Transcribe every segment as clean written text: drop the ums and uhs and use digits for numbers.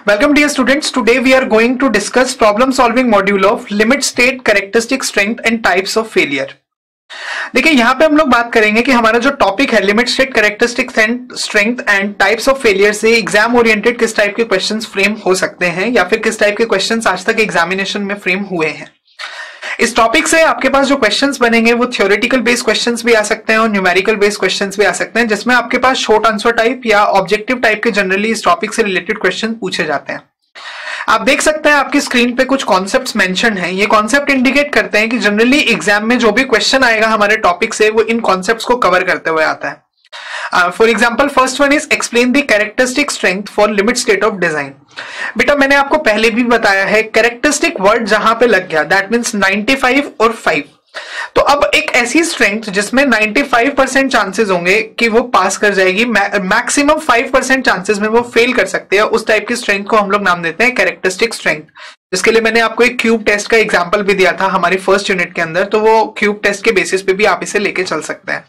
Welcome dear students. Today we are going to discuss problem solving module of limit state characteristic strength and types of failure. देखिए यहाँ पे हम लोग बात करेंगे कि हमारा जो टॉपिक है limit state characteristic strength and types of failure से एग्जाम ओरिएंटेड किस टाइप के क्वेश्चंस फ्रेम हो सकते हैं या फिर किस टाइप के क्वेश्चंस आज तक एग्जामिनेशन में फ्रेम हुए हैं। इस टॉपिक से आपके पास जो क्वेश्चंस बनेंगे वो थ्योरेटिकल बेस्ड क्वेश्चंस भी आ सकते हैं और न्यूमेरिकल बेस्ड क्वेश्चंस भी आ सकते हैं, जिसमें आपके पास शॉर्ट आंसर टाइप या ऑब्जेक्टिव टाइप के जनरली इस टॉपिक से रिलेटेड क्वेश्चन पूछे जाते हैं। आप देख सकते हैं आपकी स्क्रीन पे कुछ कॉन्सेप्ट्स मेंशन हैं। ये कॉन्सेप्ट इंडिकेट करते हैं कि जनरली एग्जाम में जो भी क्वेश्चन आएगा हमारे टॉपिक से वो इन कॉन्सेप्ट्स को कवर करते हुए आता है। For example first one is explain the characteristic strength for limit state of design. बेटा मैंने आपको पहले भी बताया है कैरेक्टरिस्टिक वर्ड जहां पे लग गया दैट मीन्स 95 और 5। तो अब एक ऐसी स्ट्रेंथ जिसमें 95% चांसेस होंगे कि वो पास कर जाएगी, मैक्सिमम 5% चांसेस में वो फेल कर सकते हैं, उस टाइप की स्ट्रेंथ को हम लोग नाम देते हैं कैरेक्टरिस्टिक स्ट्रेंथ। जिसके लिए मैंने आपको एक क्यूब टेस्ट का एग्जांपल भी दिया था हमारी फर्स्ट यूनिट के अंदर, तो वो क्यूब टेस्ट के बेसिस पे भी आप इसे लेके चल सकते हैं।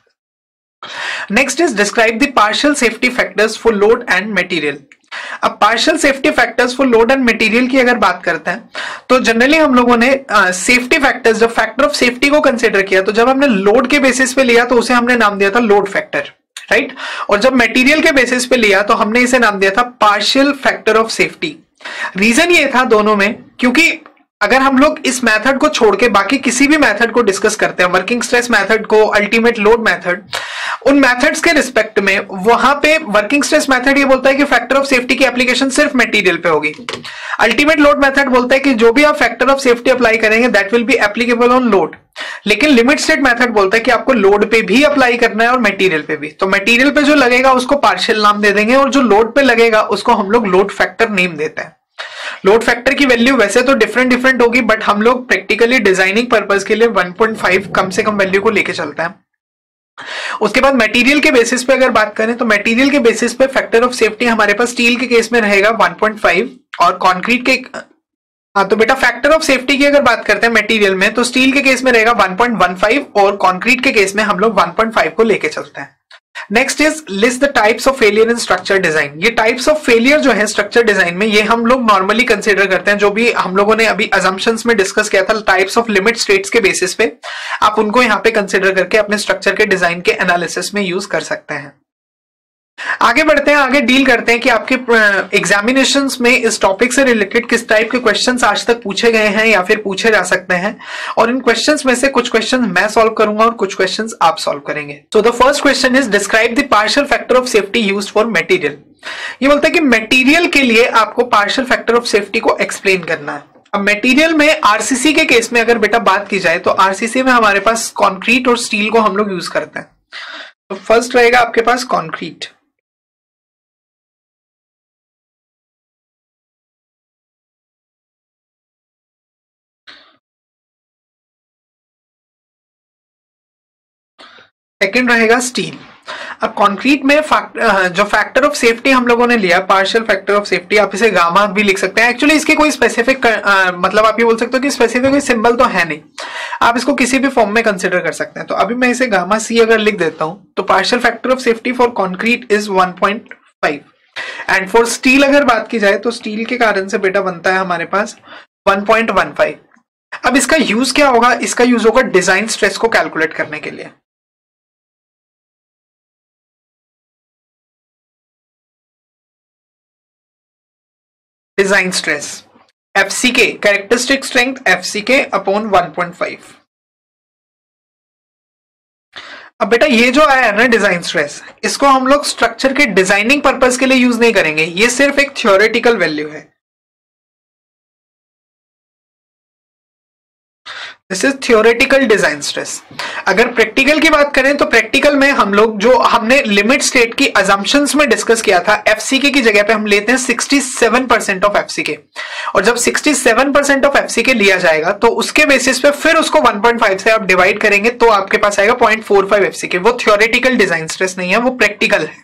Next is describe the partial safety factors for load and material. अब partial safety factors for load and material की अगर बात करते हैं तो जनरली हम लोगों ने सेफ्टी फैक्टर्स, जब फैक्टर ऑफ सेफ्टी को कंसीडर किया तो जब हमने लोड के बेसिस पे लिया तो उसे हमने नाम दिया था लोड फैक्टर, राइट। और जब मटेरियल के बेसिस पे लिया तो हमने इसे नाम दिया था partial factor of safety. Reason ये था दोनों में, क्योंकि अगर हम लोग इस मेथड को छोड़ के बाकी किसी भी मेथड को डिस्कस करते हैं, वर्किंग स्ट्रेस मेथड को, अल्टीमेट लोड मेथड, उन मेथड्स के रिस्पेक्ट में वहां पे वर्किंग स्ट्रेस मेथड ये बोलता है कि फैक्टर ऑफ सेफ्टी की एप्लीकेशन सिर्फ मटेरियल पे होगी। अल्टीमेट लोड मेथड बोलता है कि जो भी आप फैक्टर ऑफ सेफ्टी अप्लाई करेंगे that will be applicable on load. लेकिन लिमिट स्टेट मेथड बोलता है कि आपको लोड पे भी अप्लाई करना है और मटेरियल पे भी। तो मटेरियल पे जो लगेगा उसको पार्शियल नाम दे देंगे और जो लोड पे लगेगा उसको हम लोग लोड फैक्टर नेम देते हैं। लोड फैक्टर की वैल्यू वैसे तो डिफरेंट होगी, बट हम लोग प्रैक्टिकली डिजाइनिंग पर्पस के लिए 1.5 कम से कम वैल्यू को लेके चलते हैं। उसके बाद मटेरियल के बेसिस पे अगर बात करें तो मटेरियल के बेसिस पे फैक्टर ऑफ सेफ्टी हमारे पास स्टील के केस में रहेगा 1.5 और कंक्रीट के तो बेटा फैक्टर ऑफ सेफ्टी की अगर बात करते हैं मटेरियल में तो स्टील के केस में रहेगा 1.15 और कंक्रीट के केस में हम लोग 1.5 को लेके चलते हैं। Next is list the types of failure in structure design. ये टाइप्स ऑफ फेलियर जो है स्ट्रक्चर डिजाइन में ये हम लोग नॉर्मली कंसीडर करते हैं, जो भी हम लोगों ने अभी अजम्पशंस में डिस्कस किया था टाइप्स ऑफ लिमिट स्टेट्स के बेसिस पे, आप उनको यहाँ पे कंसीडर करके अपने स्ट्रक्चर के डिजाइन के एनालिसिस में यूज कर सकते हैं। आगे बढ़ते हैं, आगे डील करते हैं कि आपके एग्जामिनेशंस में इस टॉपिक से रिलेटेड किस टाइप के क्वेश्चंस आज तक पूछे गए हैं या फिर पूछे जा सकते हैं, और इन क्वेश्चंस में से कुछ क्वेश्चंस मैं सॉल्व करूंगा और कुछ क्वेश्चंस आप सॉल्व करेंगे। So the first question is describe the partial factor of safety used for material. ये बोलता है कि मटेरियल के लिए आपको पार्शियल फैक्टर ऑफ सेफ्टी को एक्सप्लेन करना है। अब मटेरियल में आरसीसी के केस में अगर बेटा बात की जाए तो आरसीसी में हमारे पास कॉन्क्रीट और स्टील को हम लोग यूज करते हैं। तो फर्स्ट रहेगा आपके पास कॉन्क्रीट, सेकेंड रहेगा स्टील। अब कंक्रीट में जो फैक्टर ऑफ सेफ्टी हम लोगों ने लिया पार्शियल फैक्टर ऑफ सेफ्टी, आप इसे गामा भी लिख सकते हैं। एक्चुअली इसके कोई स्पेसिफिक मतलब आप ये बोल सकते हो कि स्पेसिफिक कोई सिंबल तो है नहीं, आप इसको किसी भी फॉर्म में कंसिडर कर सकते हैं। तो अभी मैं इसे गामा सी अगर लिख देता हूं तो partial factor of safety for concrete is 1.5 and for steel अगर बात की जाए तो स्टील के कारण से बेटा बनता है हमारे पास 1.15। अब इसका यूज क्या होगा? इसका यूज होगा डिजाइन स्ट्रेस को कैलकुलेट करने के लिए। Design stress FCK, characteristic strength FCK upon 1.5। अब बेटा ये जो आया है ना डिजाइन स्ट्रेस, इसको हम लोग स्ट्रक्चर के डिजाइनिंग पर्पस के लिए यूज नहीं करेंगे, ये सिर्फ एक थ्योरेटिकल वैल्यू है। This is theoretical design stress. अगर प्रैक्टिकल की बात करें तो प्रैक्टिकल में हम लोग जो हमने लिमिट स्टेट की अजम्पशंस में डिस्कस किया था, FCK की जगह पे हम लेते हैं 67% ऑफ FCK, और जब 67% ऑफ FCK लिया जाएगा तो उसके बेसिस पे फिर उसको 1.5 से आप डिवाइड करेंगे तो आपके पास आएगा 0.45 FCK। वो थियोरेटिकल डिजाइन स्ट्रेस नहीं है, वो प्रैक्टिकल है।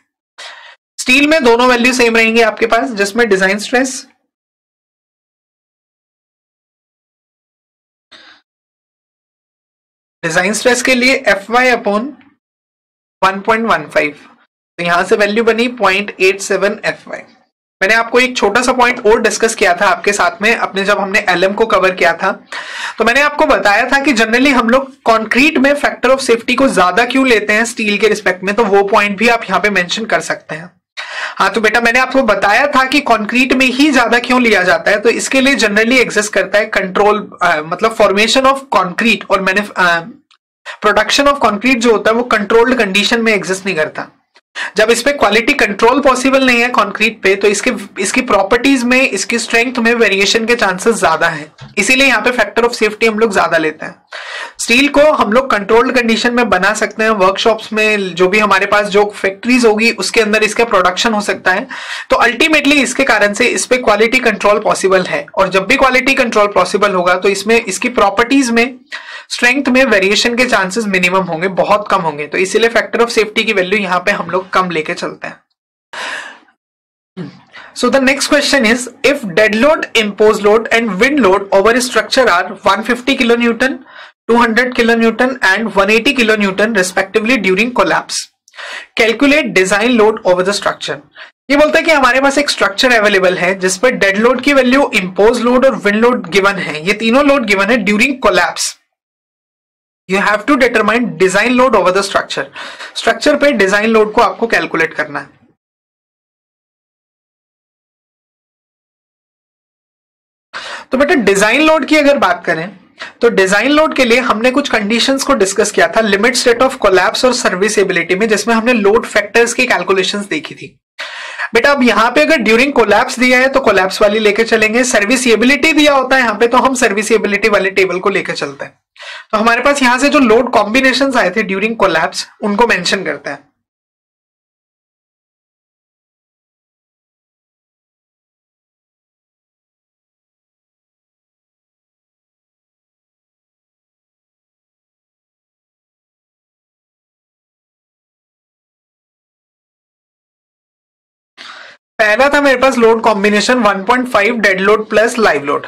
स्टील में दोनों वैल्यू सेम रहेंगे आपके पास, जिसमें डिजाइन स्ट्रेस के लिए Fy अपॉन 1.15, तो यहां से वैल्यू बनी 0.87 Fy। मैंने आपको एक छोटा सा पॉइंट और डिस्कस किया था आपके साथ में अपने जब हमने एलएम को कवर किया था, तो मैंने आपको बताया था कि जनरली हम लोग कंक्रीट में फैक्टर ऑफ सेफ्टी को ज्यादा क्यों लेते हैं स्टील के रिस्पेक्ट में, तो वो पॉइंट भी आप यहाँ पे मेंशन कर सकते हैं। हाँ तो बेटा मैंने आपको बताया था कि कंक्रीट में ही ज्यादा क्यों लिया जाता है, तो इसके लिए जनरली एग्जिस्ट करता है कंट्रोल, मतलब फॉर्मेशन ऑफ कंक्रीट और मैंने प्रोडक्शन ऑफ कंक्रीट जो होता है वो कंट्रोल्ड कंडीशन में एग्जिस्ट नहीं करता। जब इस पे क्वालिटी कंट्रोल पॉसिबल नहीं है कंक्रीट पे, तो इसकी प्रॉपर्टीज में, इसकी स्ट्रेंथ में वेरिएशन के चांसेस ज्यादा है, इसीलिए यहाँ पे फैक्टर ऑफ सेफ्टी हम लोग ज्यादा लेते हैं। स्टील को हम लोग कंट्रोल्ड कंडीशन में बना सकते हैं, वर्कशॉप्स में जो भी हमारे पास जो फैक्ट्रीज होगी उसके अंदर इसका प्रोडक्शन हो सकता है, तो अल्टीमेटली इसके कारण से इस पे क्वालिटी कंट्रोल पॉसिबल है। और जब भी क्वालिटी कंट्रोल पॉसिबल होगा तो इसमें इसकी प्रॉपर्टीज में, स्ट्रेंथ में वेरिएशन के चांसेस मिनिमम होंगे, बहुत कम होंगे, तो इसीलिए फैक्टर ऑफ सेफ्टी की वैल्यू यहाँ पे हम लोग कम लेके चलते हैं। So the next question is, if dead load, imposed load and wind load over a structure are 150 kilonewton, 200 kilonewton and 180 kilonewton respectively during collapse, calculate design load over the structure। ये बोलता है कि हमारे पास एक स्ट्रक्चर अवेलेबल है जिस पर dead load की वैल्यू, इम्पोज लोड और विंड लोड गिवन है, ये तीनों लोड गिवन है during collapse. You have to determine design load over the structure. Structure पे डिजाइन लोड को आपको कैलकुलेट करना है। तो बेटा डिजाइन लोड की अगर बात करें तो डिजाइन लोड के लिए हमने कुछ कंडीशंस को डिस्कस किया था लिमिट स्टेट ऑफ कोलैप्स और सर्विसेबिलिटी में, जिसमें हमने लोड फैक्टर्स की कैलकुलेशंस देखी थी। बेटा अब यहाँ पे अगर ड्यूरिंग कोलैप्स दिया है तो कोलैप्स वाली लेके चलेंगे, सर्विसेबिलिटी दिया होता है यहाँ पे तो हम सर्विसेबिलिटी वाले टेबल को लेकर चलते हैं। तो हमारे पास यहां से जो लोड कॉम्बिनेशंस आए थे ड्यूरिंग कोलैप्स उनको मेंशन करते हैं। पहला था मेरे पास load combination 1.5 dead load plus live load.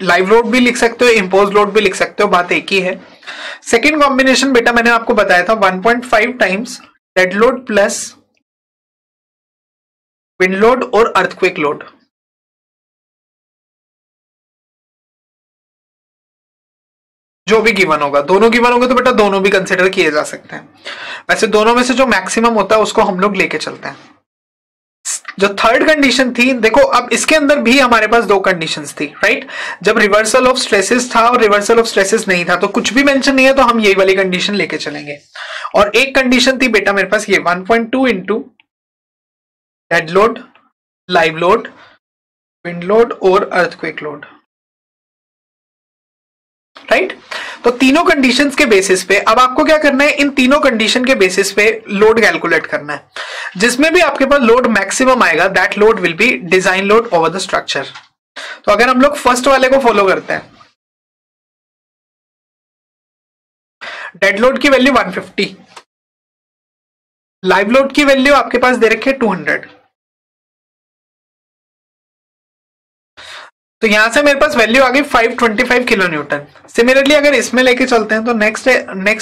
Live load भी लिख सकते हो, इम्पोज लोड भी लिख सकते हो, बात एक ही है। सेकेंड कॉम्बिनेशन बेटा मैंने आपको बताया था 1.5 times dead load plus wind load और अर्थक्वेक लोड। जो भी गिवन होगा, दोनों गिवन होंगे तो बेटा दोनों भी कंसिडर किए जा सकते हैं। वैसे दोनों में से जो मैक्सिमम होता है उसको हम लोग लेके चलते हैं। जो थर्ड कंडीशन थी, देखो अब इसके अंदर भी हमारे पास दो कंडीशंस थी, राइट। जब रिवर्सल ऑफ स्ट्रेसेस था और रिवर्सल ऑफ स्ट्रेसेस नहीं था तो कुछ भी मेंशन नहीं है, तो हम यही वाली कंडीशन लेके चलेंगे। और एक कंडीशन थी बेटा मेरे पास ये 1.2 into dead load, live load, wind load और अर्थक्वेक लोड, राइट। तो तीनों कंडीशंस के बेसिस पे अब आपको क्या करना है, इन तीनों कंडीशन के बेसिस पे लोड कैलकुलेट करना है। जिसमें भी आपके पास लोड मैक्सिमम आएगा that load will be design load over the structure. तो अगर हम लोग फर्स्ट वाले को फॉलो करते हैं, डेड लोड की वैल्यू 150, लाइव लोड की वैल्यू आपके पास दे रखी है 200, तो यहां से मेरे पास वैल्यू आ गई 525 किलो न्यूटन। सिमिलरली अगर इसमें लेके चलते हैं तो नेक्स्ट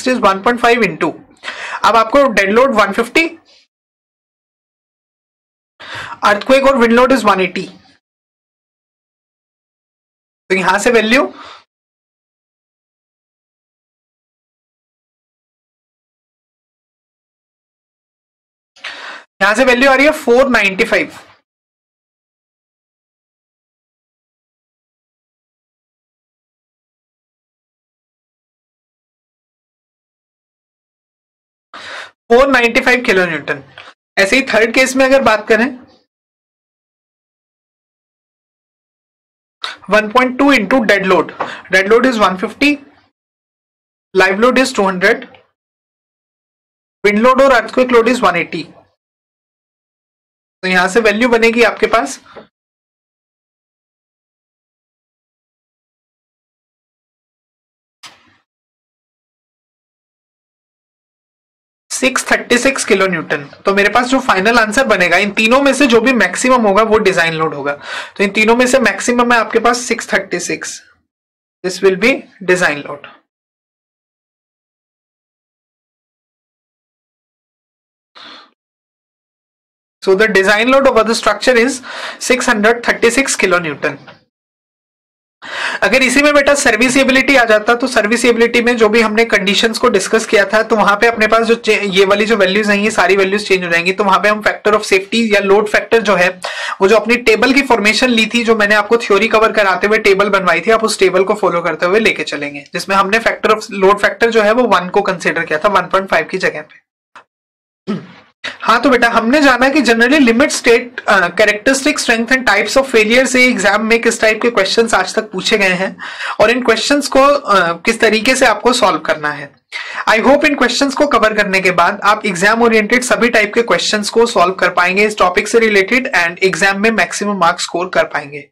इज 1.5 इंटू, अब आपको डेड लोड 150, अर्थक्वेक और विंड लोड इज 180, तो यहां से वैल्यू आ रही है 495। Four 95 kilo Newton. ऐसे ही थर्ड केस में अगर बात करें 1.2 into dead load is 150, live load is 200, wind load और अर्थक्वेक लोड इज 180, तो यहां से वैल्यू बनेगी आपके पास 636 किलो न्यूटन। तो मेरे पास जो फाइनल आंसर बनेगा इन तीनों में से जो भी मैक्सिमम होगा वो डिजाइन लोड होगा। तो इन तीनों में से मैक्सिमम है आपके पास 636, this will be design load. So the design load over the structure is 636 kilonewton. अगर इसी में बेटा सर्विसिबिलिटी आ जाता तो सर्विसिबिलिटी में जो भी हमने कंडीशंस को डिस्कस किया था तो वहां पे अपने पास जो ये वाली जो वैल्यूज हैं ये सारी वैल्यूज चेंज हो जाएंगी। तो वहां पे हम फैक्टर ऑफ सेफ्टी या लोड फैक्टर जो है वो जो अपनी टेबल की फॉर्मेशन ली थी, जो मैंने आपको थ्योरी कवर कराते हुए टेबल बनवाई थी, आप उस टेबल को फॉलो करते हुए लेके चलेंगे, जिसमें हमने फैक्टर ऑफ लोड फैक्टर जो है वो 1 को कंसिडर किया था 1.5 की जगह पे। हाँ तो बेटा हमने जाना कि generally limit state characteristic strength and types of failure से एग्जाम में किस टाइप के क्वेश्चंस आज तक पूछे गए हैं और इन क्वेश्चंस को किस तरीके से आपको सॉल्व करना है। आई होप इन क्वेश्चंस को कवर करने के बाद आप एग्जाम ओरिएंटेड सभी टाइप के क्वेश्चंस को सॉल्व कर पाएंगे इस टॉपिक से रिलेटेड एंड एग्जाम में मैक्सिमम मार्क्स स्कोर कर पाएंगे।